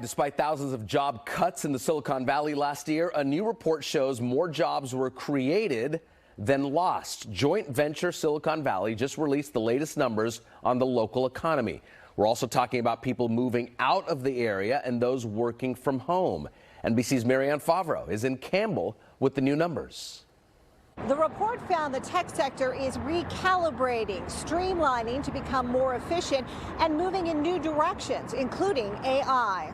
Despite thousands of job cuts in the Silicon Valley last year, a new report shows more jobs were created than lost. Joint venture Silicon Valley just released the latest numbers on the local economy. We're also talking about people moving out of the area and those working from home. NBC's Marianne Favro is in Campbell with the new numbers. The report found the tech sector is recalibrating, streamlining to become more efficient and moving in new directions, including AI.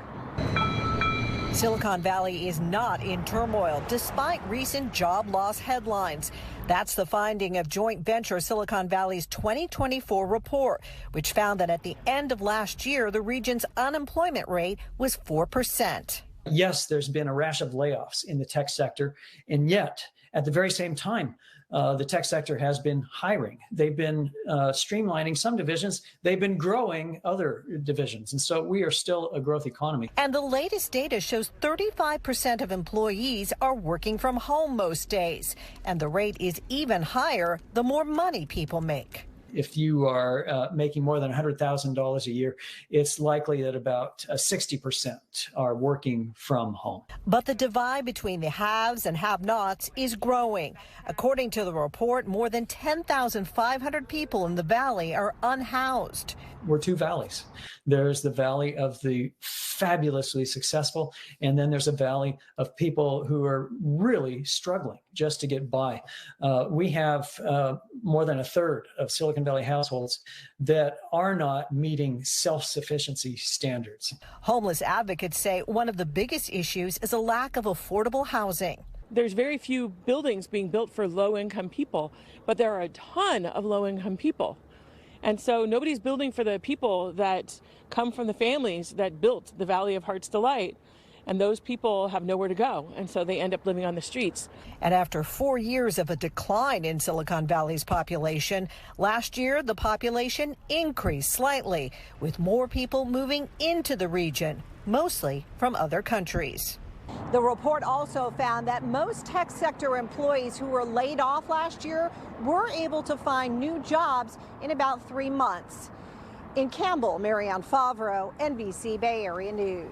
Silicon Valley is not in turmoil despite recent job loss headlines. That's the finding of joint venture Silicon Valley's 2024 report, which found that at the end of last year, the region's unemployment rate was 4%. Yes, there's been a rash of layoffs in the tech sector, and yet at the very same time, the tech sector has been hiring. They've been streamlining some divisions. They've been growing other divisions. And so we are still a growth economy. And the latest data shows 35% of employees are working from home most days. And the rate is even higher the more money people make. If you are making more than $100,000 a year, it's likely that about 60% are working from home. But the divide between the haves and have-nots is growing. According to the report, more than 10,500 people in the valley are unhoused. We're two valleys. There's the valley of the fabulously successful, and then there's a valley of people who are really struggling just to get by. We have more than a third of Silicon Valley households that are not meeting self-sufficiency standards. Homeless advocates say one of the biggest issues is a lack of affordable housing. There's very few buildings being built for low-income people, but there are a ton of low-income people. And so nobody's building for the people that come from the families that built the Valley of Heart's Delight. And those people have nowhere to go. And so they end up living on the streets. And after 4 years of a decline in Silicon Valley's population, last year the population increased slightly, with more people moving into the region, mostly from other countries. The report also found that most tech sector employees who were laid off last year were able to find new jobs in about 3 months. In Campbell, Marianne Favro, NBC Bay Area News.